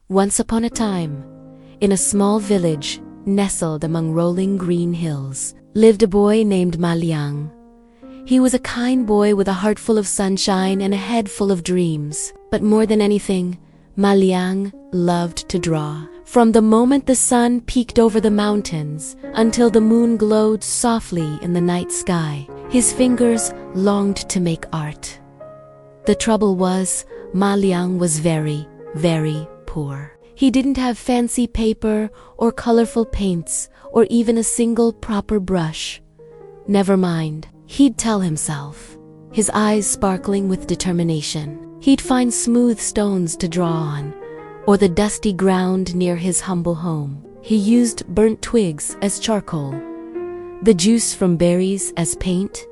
Once upon a time, in a small village nestled among rolling green hills, lived a boy named Maliang. He was a kind boy with a heart full of sunshine and a head full of dreams. But more than anything, Maliang loved to draw. From the moment the sun peeked over the mountains until the moon glowed softly in the night sky, his fingers longed to make art. The trouble was, Maliang was very, very poor. He didn't have fancy paper or colorful paints or even a single proper brush. Never mind, he'd tell himself, his eyes sparkling with determination. He'd find smooth stones to draw on, or the dusty ground near his humble home. He used burnt twigs as charcoal, the juice from berries as paint,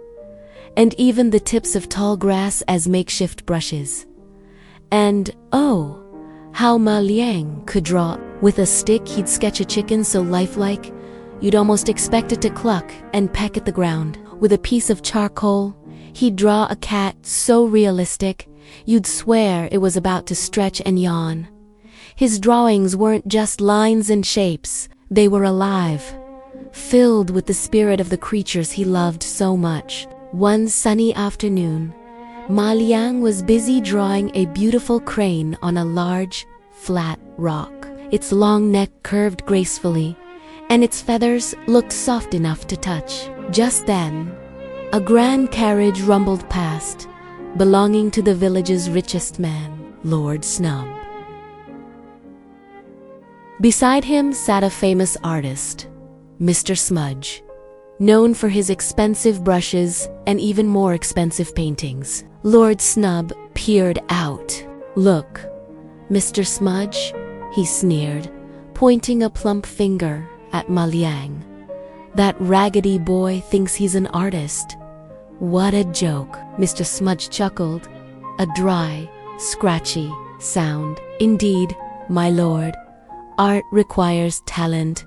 and even the tips of tall grass as makeshift brushes. And oh, how Maliang could draw! With a stick, he'd sketch a chicken so lifelike, you'd almost expect it to cluck and peck at the ground. With a piece of charcoal, he'd draw a cat so realistic, you'd swear it was about to stretch and yawn. His drawings weren't just lines and shapes, they were alive, filled with the spirit of the creatures he loved so much. One sunny afternoon, Maliang was busy drawing a beautiful crane on a large, flat rock. Its long neck curved gracefully, and its feathers looked soft enough to touch. Just then, a grand carriage rumbled past, belonging to the village's richest man, Lord Snub. Beside him sat a famous artist, Mr. Smudge, known for his expensive brushes and even more expensive paintings. Lord Snub peered out. "Look, Mr. Smudge," he sneered, pointing a plump finger at Maliang. "That raggedy boy thinks he's an artist. What a joke." Mr. Smudge chuckled, a dry, scratchy sound. "Indeed, my lord, art requires talent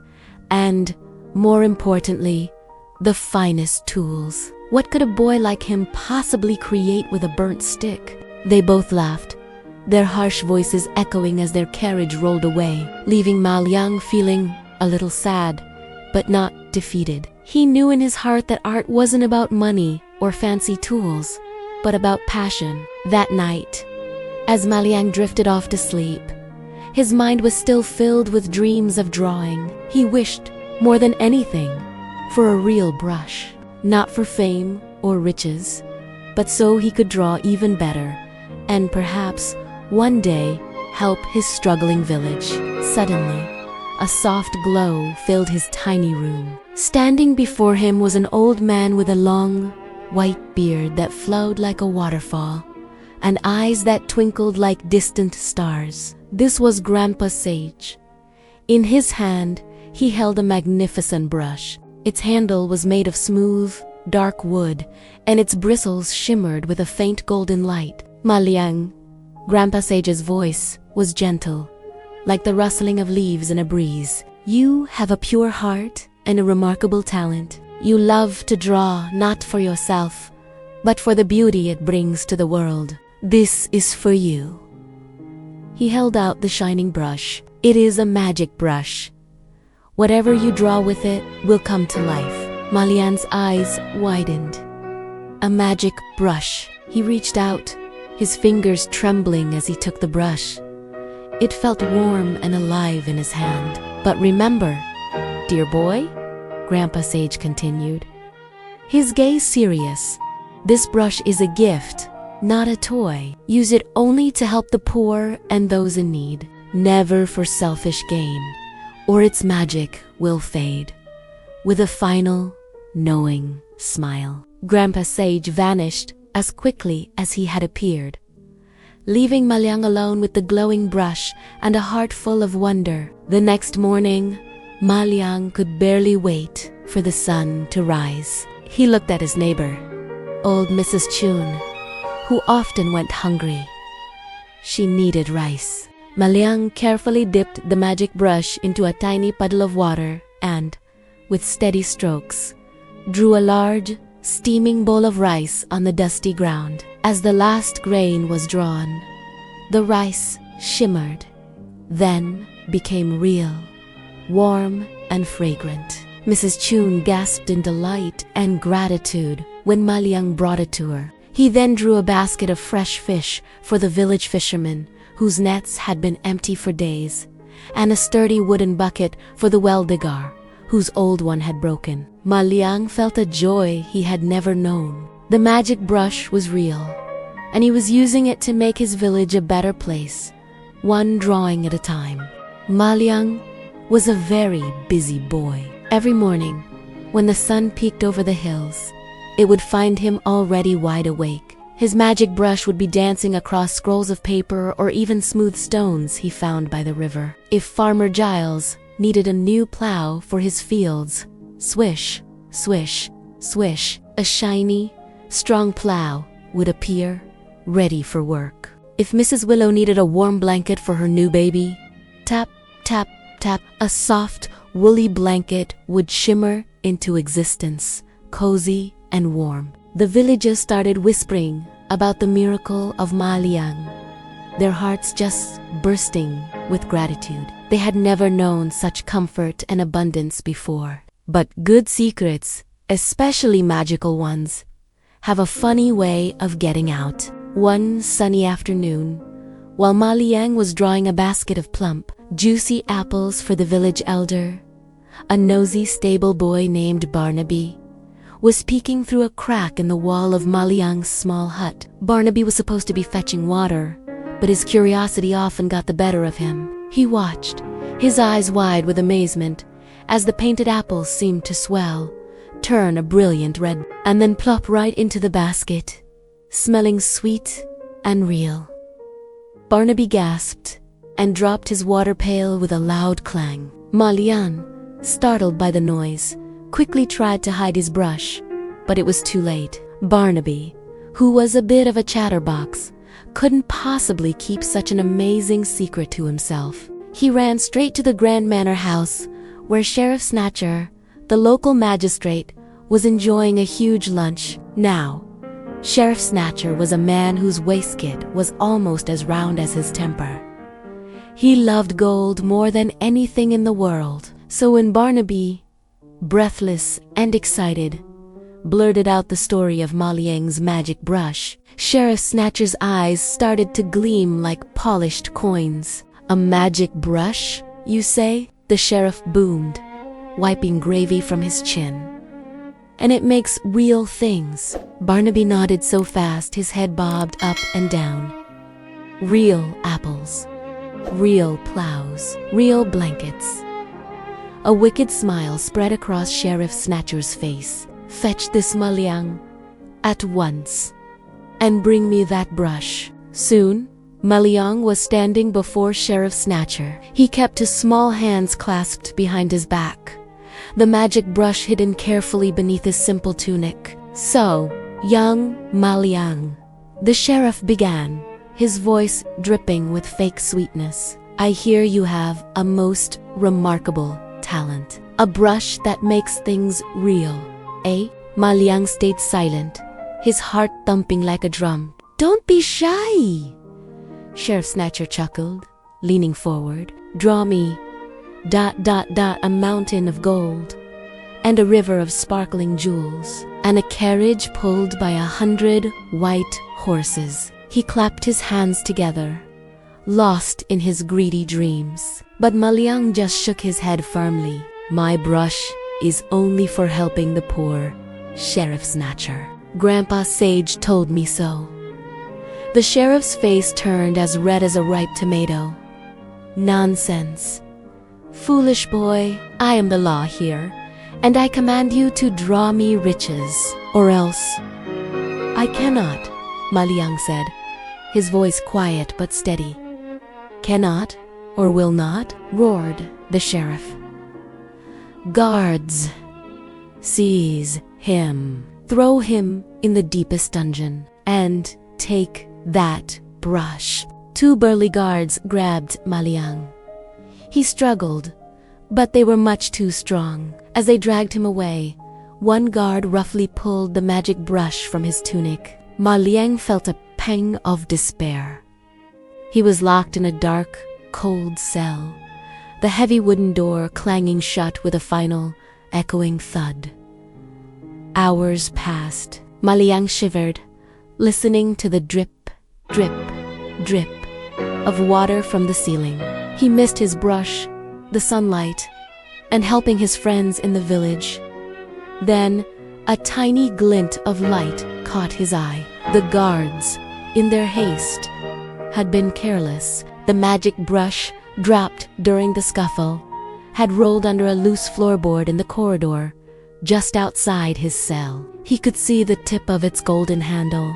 and, more importantly, the finest tools. What could a boy like him possibly create with a burnt stick?" They both laughed, their harsh voices echoing as their carriage rolled away, leaving Maliang feeling a little sad, but not defeated. He knew in his heart that art wasn't about money or fancy tools, but about passion. That night, as Maliang drifted off to sleep, his mind was still filled with dreams of drawing. He wished, more than anything, for a real brush. Not for fame or riches, but so he could draw even better, and perhaps, one day, help his struggling village. Suddenly, a soft glow filled his tiny room. Standing before him was an old man with a long, white beard that flowed like a waterfall, and eyes that twinkled like distant stars. This was Grandpa Sage. In his hand, he held a magnificent brush. Its handle was made of smooth, dark wood, and its bristles shimmered with a faint golden light. "Maliang," Grandpa Sage's voice was gentle, like the rustling of leaves in a breeze. "You have a pure heart and a remarkable talent. You love to draw not for yourself, but for the beauty it brings to the world. This is for you." He held out the shining brush. "It is a magic brush. Whatever you draw with it will come to life." Maliang's eyes widened. A magic brush. He reached out, his fingers trembling as he took the brush. It felt warm and alive in his hand. "But remember, dear boy," Grandpa Sage continued, his gaze serious, "this brush is a gift, not a toy. Use it only to help the poor and those in need, never for selfish gain, or its magic will fade." With a final, knowing smile, Grandpa Sage vanished as quickly as he had appeared, leaving Maliang alone with the glowing brush and a heart full of wonder. The next morning, Maliang could barely wait for the sun to rise. He looked at his neighbor, old Mrs. Chun, who often went hungry. She needed rice. Maliang carefully dipped the magic brush into a tiny puddle of water and, with steady strokes, drew a large, steaming bowl of rice on the dusty ground. As the last grain was drawn, the rice shimmered, then became real, warm and fragrant. Mrs. Chun gasped in delight and gratitude when Ma Liang brought it to her. He then drew a basket of fresh fish for the village fishermen, whose nets had been empty for days, and a sturdy wooden bucket for the well digger, whose old one had broken. Ma Liang felt a joy he had never known. The magic brush was real, and he was using it to make his village a better place, one drawing at a time. Ma Liang was a very busy boy. Every morning, when the sun peeked over the hills, it would find him already wide awake. His magic brush would be dancing across scrolls of paper or even smooth stones he found by the river. If Farmer Giles needed a new plow for his fields, swish, swish, swish, a shiny, strong plow would appear, ready for work. If Mrs. Willow needed a warm blanket for her new baby, tap, tap, tap, a soft, woolly blanket would shimmer into existence, cozy and warm. The villagers started whispering about the miracle of Ma Liang, their hearts just bursting with gratitude. They had never known such comfort and abundance before. But good secrets, especially magical ones, have a funny way of getting out. One sunny afternoon, while Ma Liang was drawing a basket of plump, juicy apples for the village elder, a nosy stable boy named Barnaby was peeking through a crack in the wall of Ma Liang's small hut. Barnaby was supposed to be fetching water, but his curiosity often got the better of him. He watched, his eyes wide with amazement, as the painted apples seemed to swell, turn a brilliant red, and then plop right into the basket, smelling sweet and real. Barnaby gasped and dropped his water pail with a loud clang. Ma Liang, startled by the noise, quickly tried to hide his brush, but it was too late. Barnaby, who was a bit of a chatterbox, couldn't possibly keep such an amazing secret to himself. He ran straight to the Grand Manor House, where Sheriff Snatcher, the local magistrate, was enjoying a huge lunch. Now, Sheriff Snatcher was a man whose waistcoat was almost as round as his temper. He loved gold more than anything in the world. So when Barnaby, breathless and excited, blurted out the story of Ma Liang's magic brush, Sheriff Snatcher's eyes started to gleam like polished coins. "A magic brush, you say?" the sheriff boomed, wiping gravy from his chin. "And it makes real things?" Barnaby nodded so fast his head bobbed up and down. "Real apples, real plows, real blankets." A wicked smile spread across Sheriff Snatcher's face. "Fetch this Ma Liang at once, and bring me that brush." Soon, Ma Liang was standing before Sheriff Snatcher. He kept his small hands clasped behind his back, the magic brush hidden carefully beneath his simple tunic. "So, young Ma Liang," the sheriff began, his voice dripping with fake sweetness, "I hear you have a most remarkable talent. A brush that makes things real, eh?" Ma Liang stayed silent, his heart thumping like a drum. "Don't be shy," Sheriff Snatcher chuckled, leaning forward. "Draw me, ... a mountain of gold, and a river of sparkling jewels, and a carriage pulled by 100 white horses." He clapped his hands together, lost in his greedy dreams. But Ma Liang just shook his head firmly. "My brush is only for helping the poor, Sheriff Snatcher. Grandpa Sage told me so." The sheriff's face turned as red as a ripe tomato. "Nonsense. Foolish boy, I am the law here, and I command you to draw me riches, or else—" "I cannot," Ma Liang said, his voice quiet but steady. "Cannot or will not?" roared the sheriff. "Guards, seize him. Throw him in the deepest dungeon, and take that brush." 2 burly guards grabbed Ma Liang. He struggled, but they were much too strong. As they dragged him away, one guard roughly pulled the magic brush from his tunic. Ma Liang felt a pang of despair. He was locked in a dark, cold cell, the heavy wooden door clanging shut with a final, echoing thud. Hours passed. Ma Liang shivered, listening to the drip, drip, drip of water from the ceiling. He missed his brush, the sunlight, and helping his friends in the village. Then, a tiny glint of light caught his eye. The guards, in their haste, had been careless. The magic brush, dropped during the scuffle, had rolled under a loose floorboard in the corridor, just outside his cell. He could see the tip of its golden handle,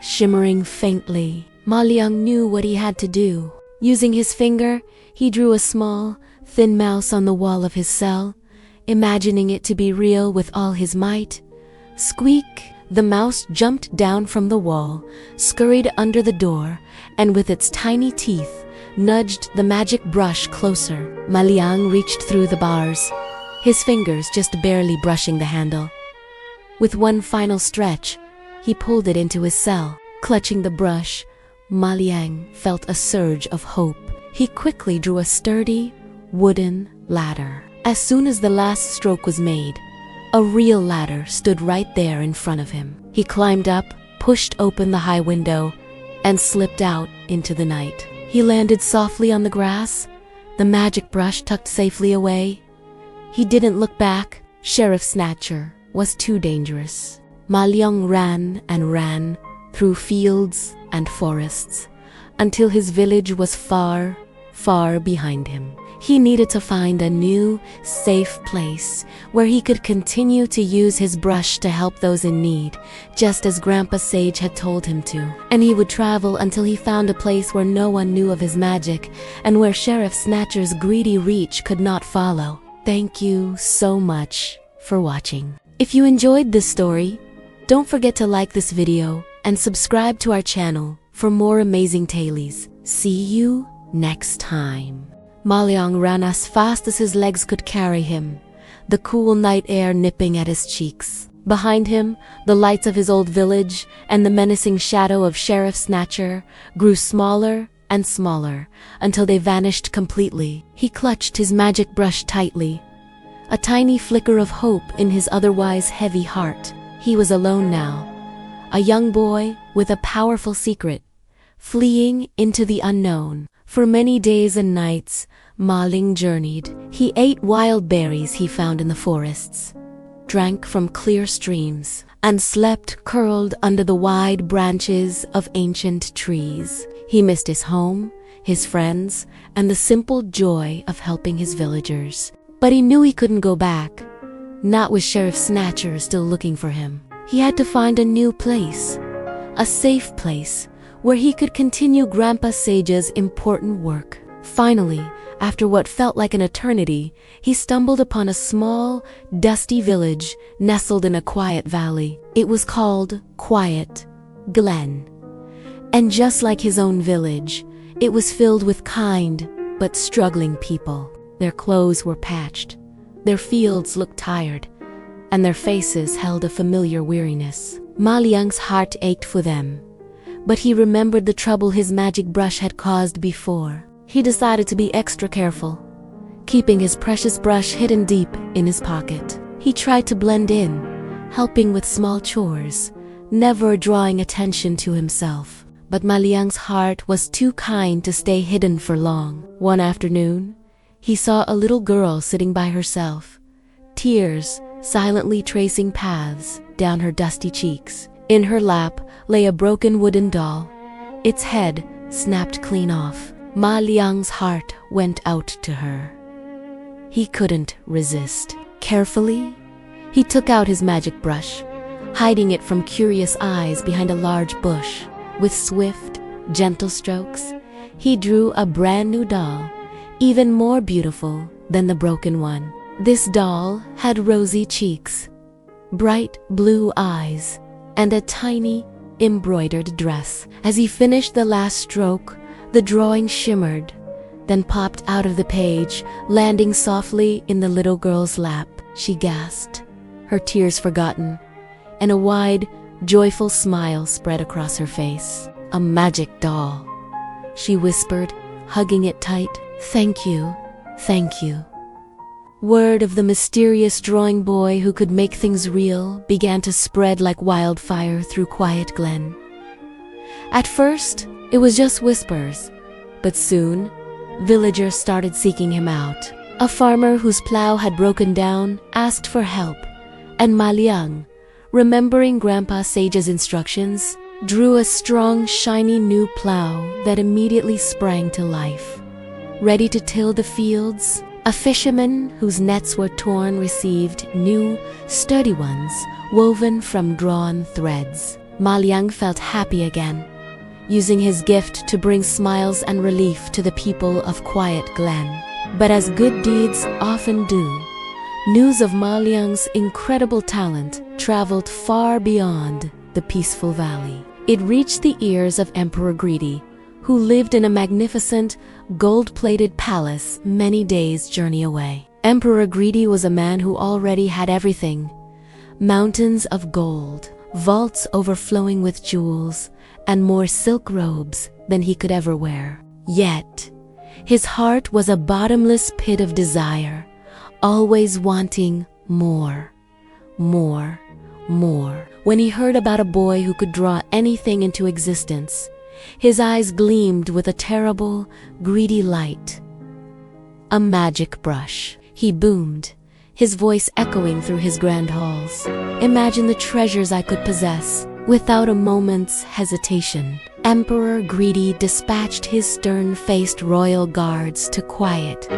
shimmering faintly. Ma Liang knew what he had to do. Using his finger, he drew a small, thin mouse on the wall of his cell, imagining it to be real with all his might. Squeak! The mouse jumped down from the wall, scurried under the door, and with its tiny teeth, nudged the magic brush closer. Ma Liang reached through the bars, his fingers just barely brushing the handle. With one final stretch, he pulled it into his cell. Clutching the brush, Ma Liang felt a surge of hope. He quickly drew a sturdy, wooden ladder. As soon as the last stroke was made, a real ladder stood right there in front of him. He climbed up, pushed open the high window, and slipped out into the night. He landed softly on the grass, the magic brush tucked safely away. He didn't look back. Sheriff Snatcher was too dangerous. Ma Liang ran and ran through fields and forests until his village was far, far behind him. He needed to find a new, safe place where he could continue to use his brush to help those in need, just as Grandpa Sage had told him to. And he would travel until he found a place where no one knew of his magic and where Sheriff Snatcher's greedy reach could not follow. Thank you so much for watching. If you enjoyed this story, don't forget to like this video and subscribe to our channel for more amazing tales. See you next time. Ma Liang ran as fast as his legs could carry him, the cool night air nipping at his cheeks. Behind him, the lights of his old village and the menacing shadow of Sheriff Snatcher grew smaller and smaller until they vanished completely. He clutched his magic brush tightly, a tiny flicker of hope in his otherwise heavy heart. He was alone now, a young boy with a powerful secret, fleeing into the unknown. For many days and nights, Ma Liang journeyed. He ate wild berries he found in the forests, drank from clear streams, and slept curled under the wide branches of ancient trees. He missed his home, his friends, and the simple joy of helping his villagers. But he knew he couldn't go back, not with Sheriff Snatcher still looking for him. He had to find a new place, a safe place, where he could continue Grandpa Sage's important work. Finally, after what felt like an eternity, he stumbled upon a small, dusty village nestled in a quiet valley. It was called Quiet Glen. And just like his own village, it was filled with kind but struggling people. Their clothes were patched, their fields looked tired, and their faces held a familiar weariness. Ma Liang's heart ached for them, but he remembered the trouble his magic brush had caused before. He decided to be extra careful, keeping his precious brush hidden deep in his pocket. He tried to blend in, helping with small chores, never drawing attention to himself. But Ma Liang's heart was too kind to stay hidden for long. One afternoon, he saw a little girl sitting by herself, tears silently tracing paths down her dusty cheeks. In her lap lay a broken wooden doll, its head snapped clean off. Ma Liang's heart went out to her. He couldn't resist. Carefully, he took out his magic brush, hiding it from curious eyes behind a large bush. With swift, gentle strokes, he drew a brand new doll, even more beautiful than the broken one. This doll had rosy cheeks, bright blue eyes, and a tiny, embroidered dress. As he finished the last stroke, the drawing shimmered, then popped out of the page, landing softly in the little girl's lap. She gasped, her tears forgotten, and a wide, joyful smile spread across her face. "A magic doll," she whispered, hugging it tight. "Thank you, thank you." Word of the mysterious drawing boy who could make things real began to spread like wildfire through Quiet Glen. At first, it was just whispers, but soon, villagers started seeking him out. A farmer whose plow had broken down asked for help, and Maliang, remembering Grandpa Sage's instructions, drew a strong, shiny new plow that immediately sprang to life. Ready to till the fields, a fisherman whose nets were torn received new, sturdy ones woven from drawn threads. Maliang felt happy again, using his gift to bring smiles and relief to the people of Quiet Glen. But as good deeds often do, news of Maliang's incredible talent traveled far beyond the peaceful valley. It reached the ears of Emperor Greedy, who lived in a magnificent, gold-plated palace many days' journey away. Emperor Greedy was a man who already had everything: mountains of gold, vaults overflowing with jewels, and more silk robes than he could ever wear. Yet, his heart was a bottomless pit of desire, always wanting more, more, more. When he heard about a boy who could draw anything into existence, his eyes gleamed with a terrible, greedy light. "A magic brush," he boomed, his voice echoing through his grand halls. "Imagine the treasures I could possess." Without a moment's hesitation, Emperor Greedy dispatched his stern-faced royal guards to Quiet.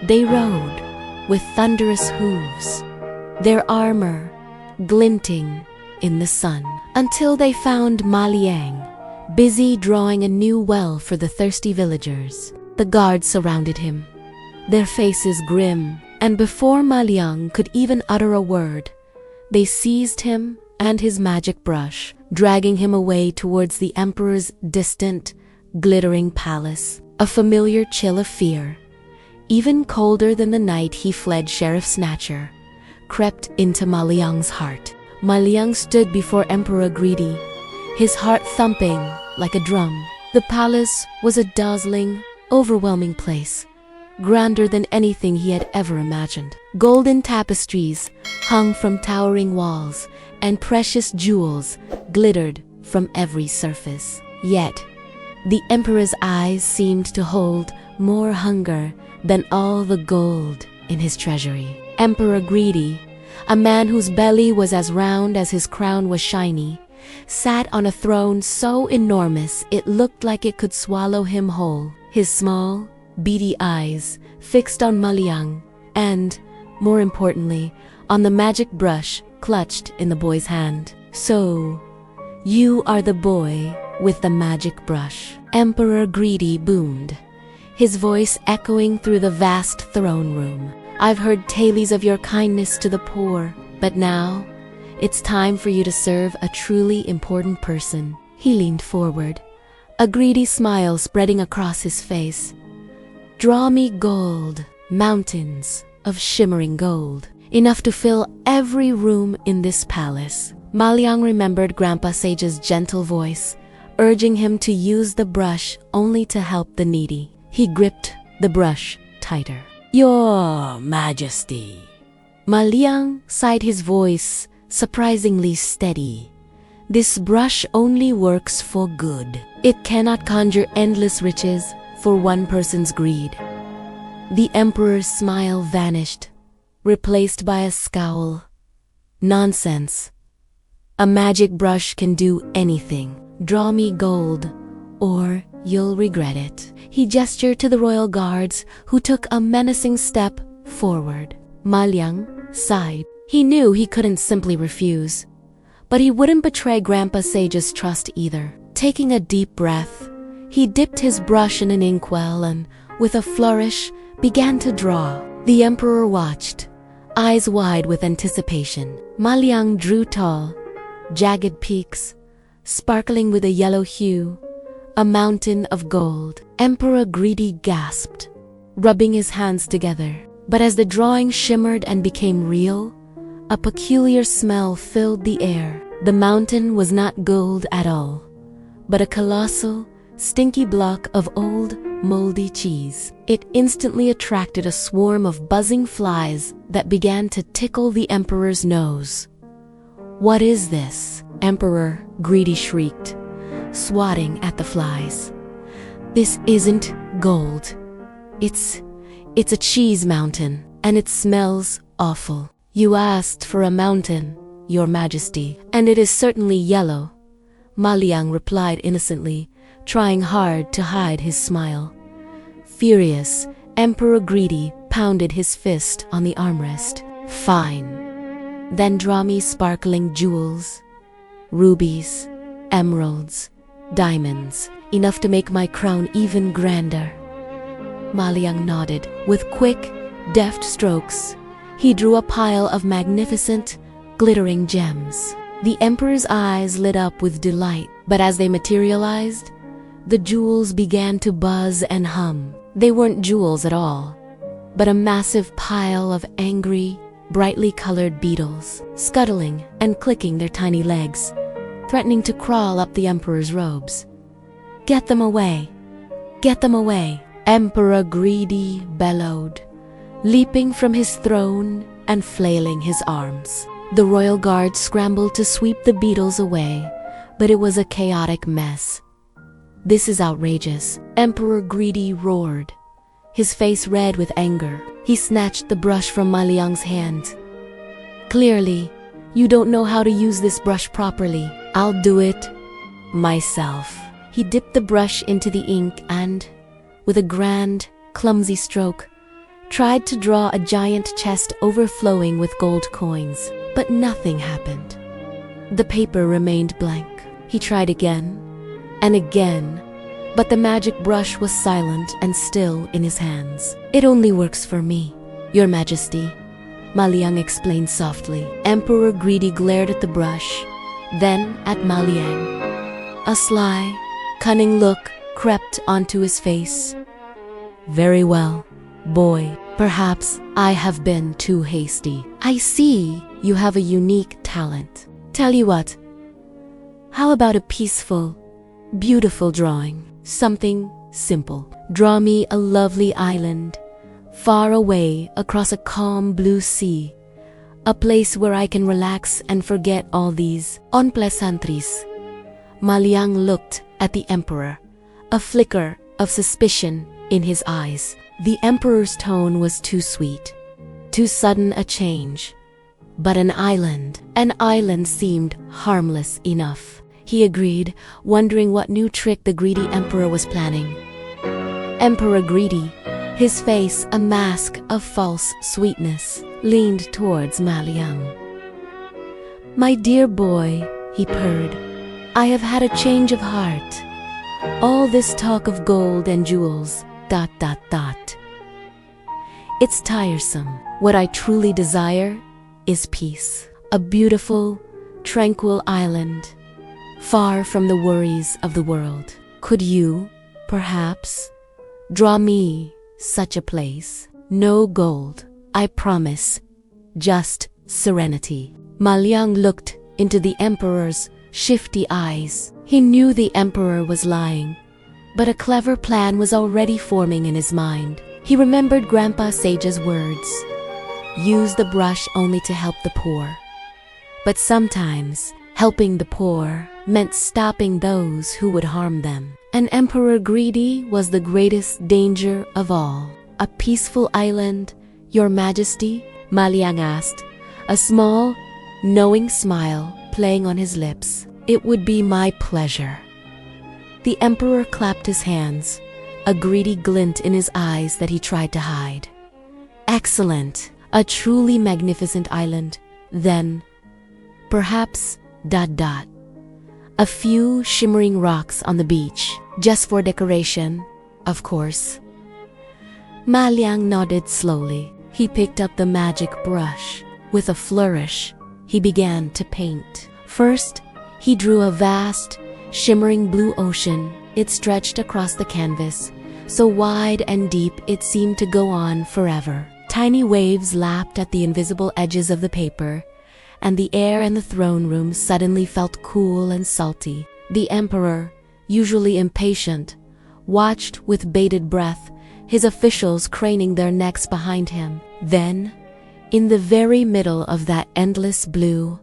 They rode with thunderous hooves, their armor glinting in the sun, until they found Maliang, busy drawing a new well for the thirsty villagers. The guards surrounded him, their faces grim, and before Maliang could even utter a word, they seized him and his magic brush, dragging him away towards the emperor's distant, glittering palace. A familiar chill of fear, even colder than the night he fled Sheriff Snatcher, crept into Maliang's heart. Maliang stood before Emperor Greedy, his heart thumping like a drum. The palace was a dazzling, overwhelming place, grander than anything he had ever imagined. Golden tapestries hung from towering walls, and precious jewels glittered from every surface. Yet, the emperor's eyes seemed to hold more hunger than all the gold in his treasury. Emperor Greedy, a man whose belly was as round as his crown was shiny, sat on a throne so enormous it looked like it could swallow him whole. His small, beady eyes fixed on Maliang and, more importantly, on the magic brush clutched in the boy's hand. "So, you are the boy with the magic brush," Emperor Greedy boomed, his voice echoing through the vast throne room. "I've heard tales of your kindness to the poor, but now it's time for you to serve a truly important person." He leaned forward, a greedy smile spreading across his face. "Draw me gold, mountains of shimmering gold, enough to fill every room in this palace." Maliang remembered Grandpa Sage's gentle voice, urging him to use the brush only to help the needy. He gripped the brush tighter. "Your Majesty." Maliang sighed, his voice surprisingly steady. "This brush only works for good. It cannot conjure endless riches for one person's greed." The emperor's smile vanished, replaced by a scowl. "Nonsense. A magic brush can do anything. Draw me gold, or you'll regret it." He gestured to the royal guards, who took a menacing step forward. Maliang sighed. He knew he couldn't simply refuse, but he wouldn't betray Grandpa Sage's trust either. Taking a deep breath, he dipped his brush in an inkwell and, with a flourish, began to draw. The emperor watched, eyes wide with anticipation. Maliang drew tall, jagged peaks, sparkling with a yellow hue, a mountain of gold. Emperor Greedy gasped, rubbing his hands together. But as the drawing shimmered and became real, a peculiar smell filled the air. The mountain was not gold at all, but a colossal, stinky block of old, moldy cheese. It instantly attracted a swarm of buzzing flies that began to tickle the emperor's nose. "What is this?" Emperor Greedy shrieked, swatting at the flies. "This isn't gold. It's a cheese mountain, and it smells awful." "You asked for a mountain, Your Majesty, and it is certainly yellow," Ma Liang replied innocently, trying hard to hide his smile. Furious, Emperor Greedy pounded his fist on the armrest. "Fine. Then draw me sparkling jewels, rubies, emeralds, diamonds, enough to make my crown even grander." Ma Liang nodded. With quick, deft strokes, he drew a pile of magnificent, glittering gems. The emperor's eyes lit up with delight, but as they materialized, the jewels began to buzz and hum. They weren't jewels at all, but a massive pile of angry, brightly colored beetles, scuttling and clicking their tiny legs, threatening to crawl up the emperor's robes. "Get them away! Get them away!" Emperor Greedy bellowed, leaping from his throne and flailing his arms. The royal guard scrambled to sweep the beetles away, but it was a chaotic mess. "This is outrageous," Emperor Greedy roared, his face red with anger. He snatched the brush from Ma Liang's hand. "Clearly, you don't know how to use this brush properly. I'll do it myself." He dipped the brush into the ink and, with a grand, clumsy stroke, tried to draw a giant chest overflowing with gold coins. But nothing happened. The paper remained blank. He tried again and again, but the magic brush was silent and still in his hands. "It only works for me, Your Majesty," Ma Liang explained softly. Emperor Greedy glared at the brush, then at Ma Liang. A sly, cunning look crept onto his face. "Very well, boy. Perhaps I have been too hasty. I see you have a unique talent. Tell you what, how about a peaceful, beautiful drawing? Something simple. Draw me a lovely island, far away across a calm blue sea, a place where I can relax and forget all these unpleasantries." Ma Liang looked at the emperor, a flicker of suspicion in his eyes. The emperor's tone was too sweet, too sudden a change. But an island seemed harmless enough. He agreed, wondering what new trick the greedy emperor was planning. Emperor Greedy, his face a mask of false sweetness, leaned towards Ma Liang. "My dear boy," he purred, "I have had a change of heart. All this talk of gold and jewels, ... It's tiresome. What I truly desire is peace. A beautiful, tranquil island, far from the worries of the world. Could you, perhaps, draw me such a place? No gold, I promise. Just serenity." Ma Liang looked into the emperor's shifty eyes. He knew the emperor was lying, but a clever plan was already forming in his mind. He remembered Grandpa Sage's words, "Use the brush only to help the poor." But sometimes, helping the poor meant stopping those who would harm them. And Emperor Greedy was the greatest danger of all. "A peaceful island, Your Majesty?" Ma Liang asked, a small, knowing smile playing on his lips. "It would be my pleasure." The emperor clapped his hands, a greedy glint in his eyes that he tried to hide. "Excellent! A truly magnificent island. Then, perhaps ... A few shimmering rocks on the beach, just for decoration, of course." Ma Liang nodded slowly. He picked up the magic brush. With a flourish, he began to paint. First, he drew a vast, shimmering blue ocean. It stretched across the canvas, so wide and deep it seemed to go on forever. Tiny waves lapped at the invisible edges of the paper, and the air in the throne room suddenly felt cool and salty. The emperor, usually impatient, watched with bated breath, his officials craning their necks behind him. Then, in the very middle of that endless blue,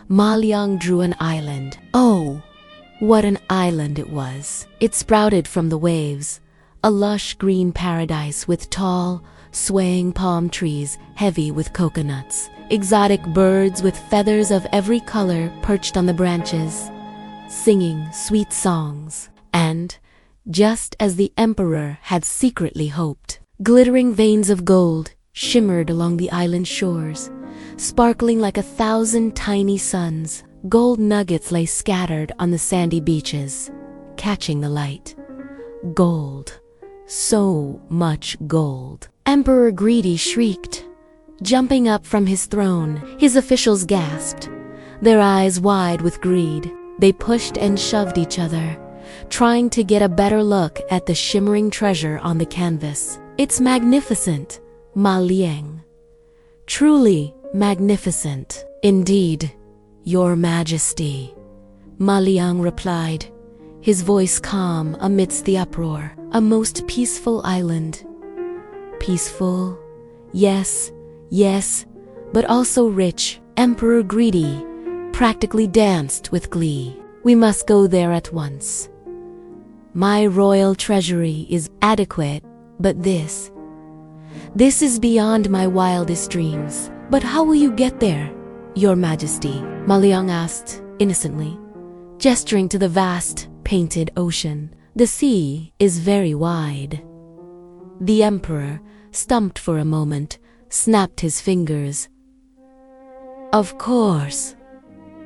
Ma Liang drew an island. Oh, what an island it was! It sprouted from the waves, a lush green paradise with tall, swaying palm trees heavy with coconuts. Exotic birds with feathers of every color perched on the branches, singing sweet songs. And, just as the emperor had secretly hoped, glittering veins of gold shimmered along the island shores, sparkling like 1,000 tiny suns. Gold nuggets lay scattered on the sandy beaches, catching the light. Gold. So much gold. Emperor Greedy shrieked, jumping up from his throne. His officials gasped, their eyes wide with greed. They pushed and shoved each other, trying to get a better look at the shimmering treasure on the canvas. "It's magnificent, Ma Liang. Truly magnificent." "Indeed, Your Majesty," Ma Liang replied, his voice calm amidst the uproar. "A most peaceful island." Peaceful? Yes, yes, but also rich. Emperor Greedy practically danced with glee. "We must go there at once. My royal treasury is adequate, but this is beyond my wildest dreams." "But how will you get there, Your Majesty?" Ma Liang asked innocently, gesturing to the vast, painted ocean. "The sea is very wide." The emperor, stumped for a moment, snapped his fingers. "Of course.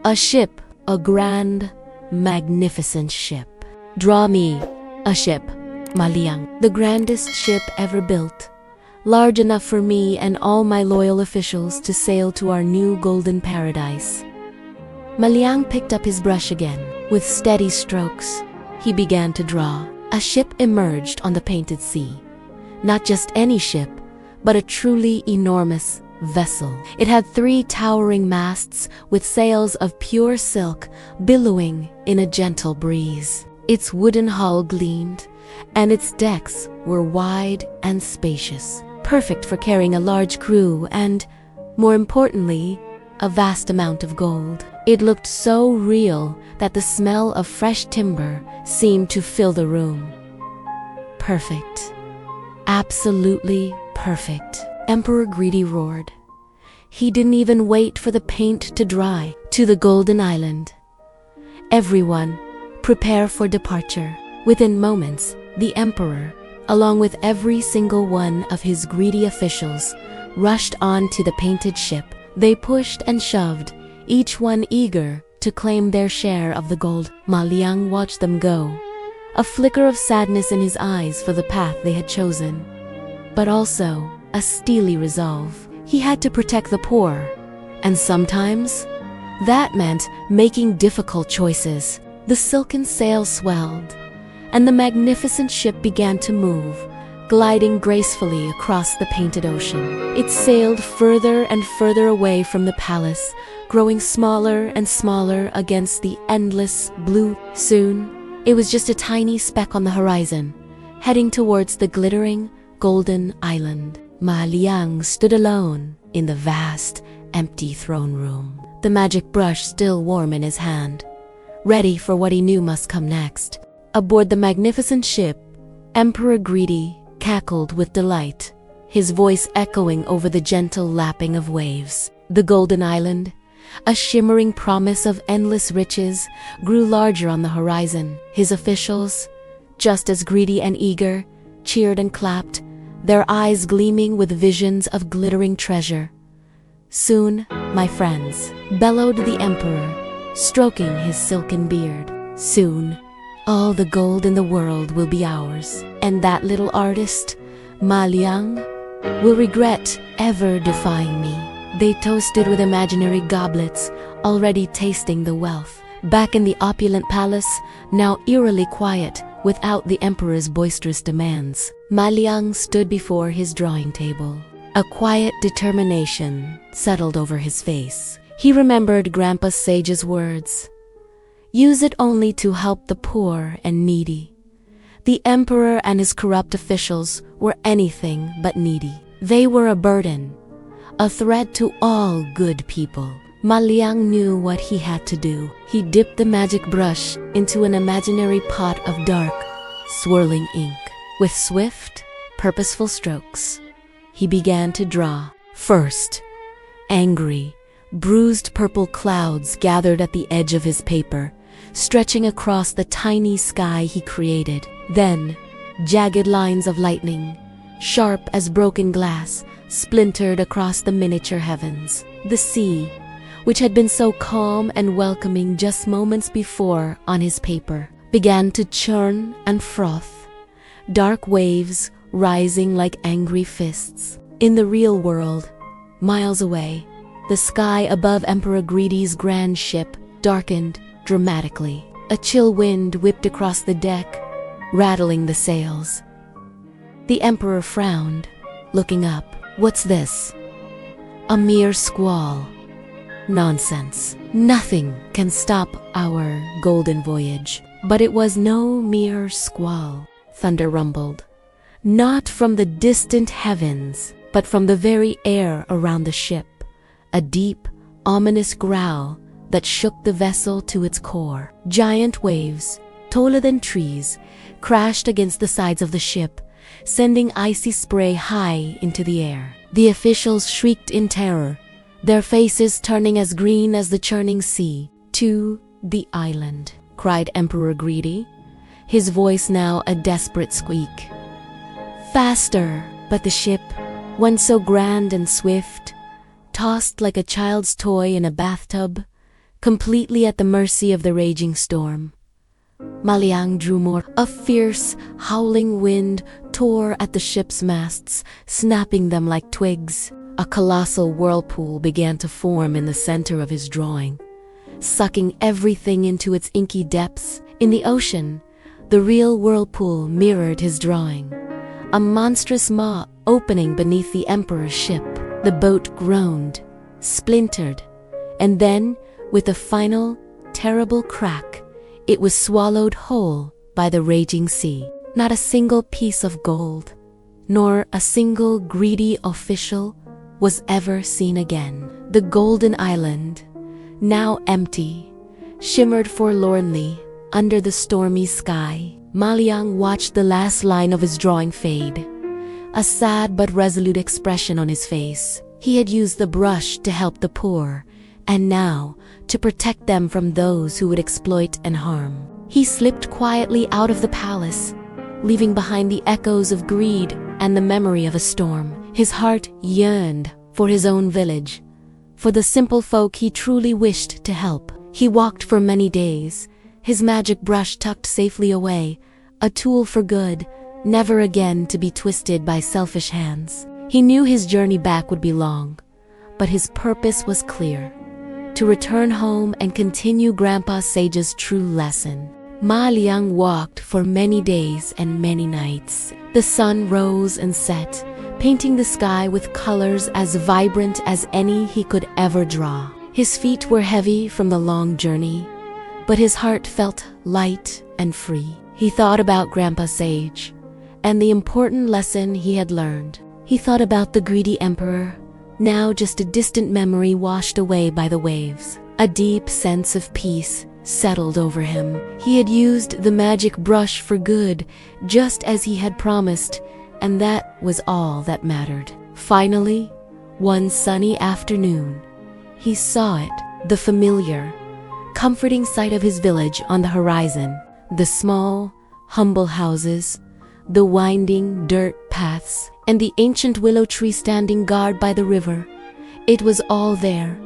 A ship, a grand, magnificent ship. Draw me a ship, Ma Liang. The grandest ship ever built, large enough for me and all my loyal officials to sail to our new golden paradise." Ma Liang picked up his brush again. With steady strokes, he began to draw. A ship emerged on the painted sea. Not just any ship, but a truly enormous vessel. It had 3 towering masts with sails of pure silk billowing in a gentle breeze. Its wooden hull gleamed, and its decks were wide and spacious, perfect for carrying a large crew and, more importantly, a vast amount of gold. It looked so real that the smell of fresh timber seemed to fill the room. Perfect. Absolutely perfect. Emperor Greedy roared. He didn't even wait for the paint to dry. "To the Golden Island. Everyone, prepare for departure." Within moments, the emperor, along with every single one of his greedy officials, rushed onto the painted ship. They pushed and shoved, each one eager to claim their share of the gold. Ma Liang watched them go, a flicker of sadness in his eyes for the path they had chosen, but also a steely resolve. He had to protect the poor, and sometimes that meant making difficult choices. The silken sail swelled, and the magnificent ship began to move, gliding gracefully across the painted ocean. It sailed further and further away from the palace, growing smaller and smaller against the endless blue. Soon, it was just a tiny speck on the horizon, heading towards the glittering, golden island. Ma Liang stood alone in the vast, empty throne room, the magic brush still warm in his hand, ready for what he knew must come next. Aboard the magnificent ship, Emperor Greedy cackled with delight, his voice echoing over the gentle lapping of waves. The Golden Island, a shimmering promise of endless riches, grew larger on the horizon. His officials, just as greedy and eager, cheered and clapped, their eyes gleaming with visions of glittering treasure. "Soon, my friends," bellowed the emperor, stroking his silken beard. "Soon, all the gold in the world will be ours, and that little artist, Ma Liang, will regret ever defying me." They toasted with imaginary goblets, already tasting the wealth. Back in the opulent palace, now eerily quiet, without the emperor's boisterous demands, Ma Liang stood before his drawing table. A quiet determination settled over his face. He remembered Grandpa Sage's words. Use it only to help the poor and needy. The emperor and his corrupt officials were anything but needy. They were a burden, a threat to all good people. Ma Liang knew what he had to do. He dipped the magic brush into an imaginary pot of dark, swirling ink. With swift, purposeful strokes, he began to draw. First, angry, bruised purple clouds gathered at the edge of his paper, stretching across the tiny sky he created. Then, jagged lines of lightning, sharp as broken glass, splintered across the miniature heavens. The sea, which had been so calm and welcoming just moments before on his paper, began to churn and froth, dark waves rising like angry fists. In the real world, miles away, the sky above Emperor Greedy's grand ship darkened dramatically. A chill wind whipped across the deck, rattling the sails. The emperor frowned, looking up. What's this? A mere squall. Nonsense. Nothing can stop our golden voyage. But it was no mere squall, thunder rumbled. Not from the distant heavens, but from the very air around the ship. A deep, ominous growl that shook the vessel to its core. Giant waves, taller than trees, crashed against the sides of the ship, sending icy spray high into the air. The officials shrieked in terror, their faces turning as green as the churning sea. "To the island," cried Emperor Greedy, his voice now a desperate squeak. Faster! But the ship, once so grand and swift, tossed like a child's toy in a bathtub, completely at the mercy of the raging storm. Ma Liang drew more. A fierce, howling wind tore at the ship's masts, snapping them like twigs. A colossal whirlpool began to form in the center of his drawing, sucking everything into its inky depths. In the ocean, the real whirlpool mirrored his drawing, a monstrous maw opening beneath the emperor's ship. The boat groaned, splintered, and then, with a final, terrible crack, it was swallowed whole by the raging sea. Not a single piece of gold, nor a single greedy official was ever seen again. The golden island, now empty, shimmered forlornly under the stormy sky. Ma Liang watched the last line of his drawing fade, a sad but resolute expression on his face. He had used the brush to help the poor, and now to protect them from those who would exploit and harm. He slipped quietly out of the palace, leaving behind the echoes of greed and the memory of a storm. His heart yearned for his own village, for the simple folk he truly wished to help. He walked for many days, his magic brush tucked safely away, a tool for good, never again to be twisted by selfish hands. He knew his journey back would be long, but his purpose was clear: to return home and continue Grandpa Sage's true lesson. Ma Liang walked for many days and many nights. The sun rose and set, painting the sky with colors as vibrant as any he could ever draw. His feet were heavy from the long journey, but his heart felt light and free. He thought about Grandpa Sage and the important lesson he had learned. He thought about the greedy emperor, now just a distant memory washed away by the waves. A deep sense of peace settled over him. He had used the magic brush for good, just as he had promised, and that was all that mattered. Finally, one sunny afternoon, he saw it, the familiar, comforting sight of his village on the horizon. The small, humble houses, the winding dirt paths, and the ancient willow tree standing guard by the river. It was all there,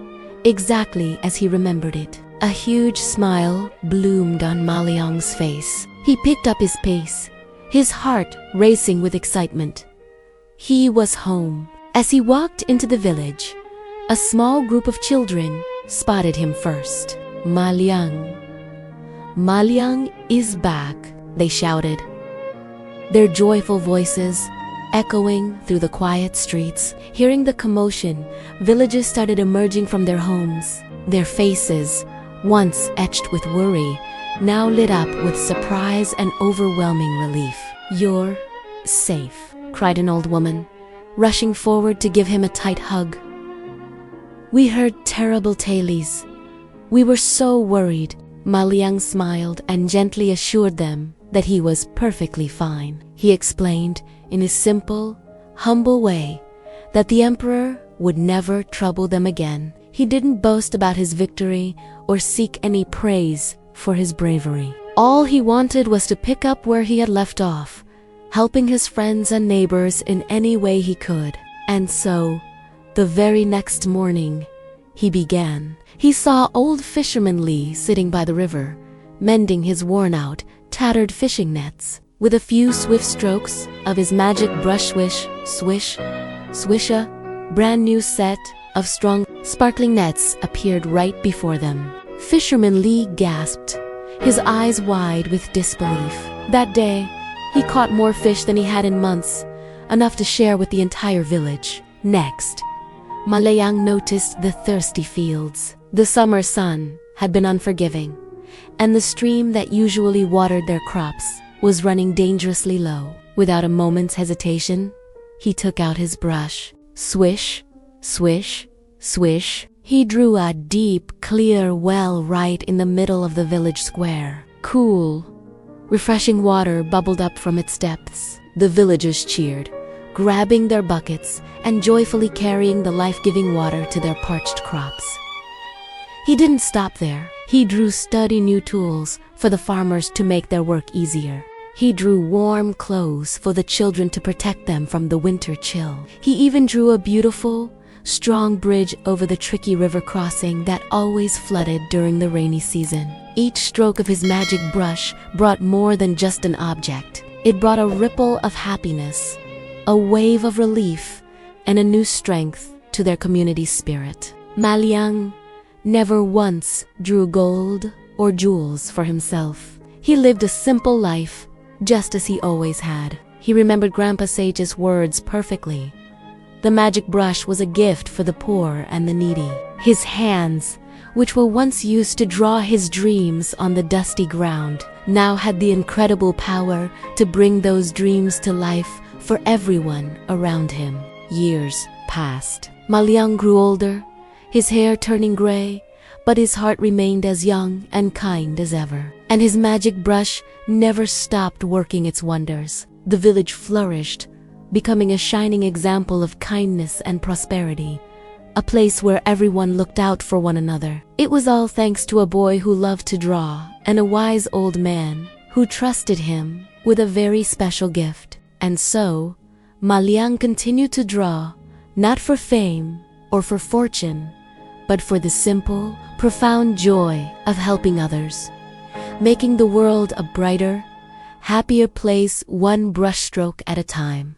exactly as he remembered it. A huge smile bloomed on Ma Liang's face. He picked up his pace, his heart racing with excitement. He was home. As he walked into the village, a small group of children spotted him first. Ma Liang is back, they shouted, their joyful voices echoing through the quiet streets. Hearing the commotion, villagers started emerging from their homes, their faces once etched with worry, now lit up with surprise and overwhelming relief. "You're safe," cried an old woman, rushing forward to give him a tight hug. "We heard terrible tales. We were so worried." Maliang smiled and gently assured them that he was perfectly fine. He explained, in his simple, humble way, that the emperor would never trouble them again. He didn't boast about his victory or seek any praise for his bravery. All he wanted was to pick up where he had left off, helping his friends and neighbors in any way he could. And so, the very next morning, he began. He saw old fisherman Lee sitting by the river, mending his worn-out, tattered fishing nets. With a few swift strokes of his magic brush, swish, swish, swish, a brand new set of strong, sparkling nets appeared right before them. Fisherman Lee gasped, his eyes wide with disbelief. That day, he caught more fish than he had in months, enough to share with the entire village. Next, Malayang noticed the thirsty fields. The summer sun had been unforgiving, and the stream that usually watered their crops was running dangerously low. Without a moment's hesitation, he took out his brush. Swish, swish, swish. He drew a deep, clear well right in the middle of the village square. Cool, refreshing water bubbled up from its depths. The villagers cheered, grabbing their buckets and joyfully carrying the life-giving water to their parched crops. He didn't stop there. He drew sturdy new tools for the farmers to make their work easier. He drew warm clothes for the children to protect them from the winter chill. He even drew a beautiful, strong bridge over the tricky river crossing that always flooded during the rainy season. Each stroke of his magic brush brought more than just an object. It brought a ripple of happiness, a wave of relief, and a new strength to their community's spirit. Maliang never once drew gold or jewels for himself. He lived a simple life, just as he always had. He remembered Grandpa Sage's words perfectly. The magic brush was a gift for the poor and the needy. His hands, which were once used to draw his dreams on the dusty ground, now had the incredible power to bring those dreams to life for everyone around him. Years passed. Maliang grew older, his hair turning gray, but his heart remained as young and kind as ever. And his magic brush never stopped working its wonders. The village flourished, becoming a shining example of kindness and prosperity, a place where everyone looked out for one another. It was all thanks to a boy who loved to draw and a wise old man who trusted him with a very special gift. And so, Maliang continued to draw, not for fame or for fortune, but for the simple, profound joy of helping others, making the world a brighter, happier place one brushstroke at a time.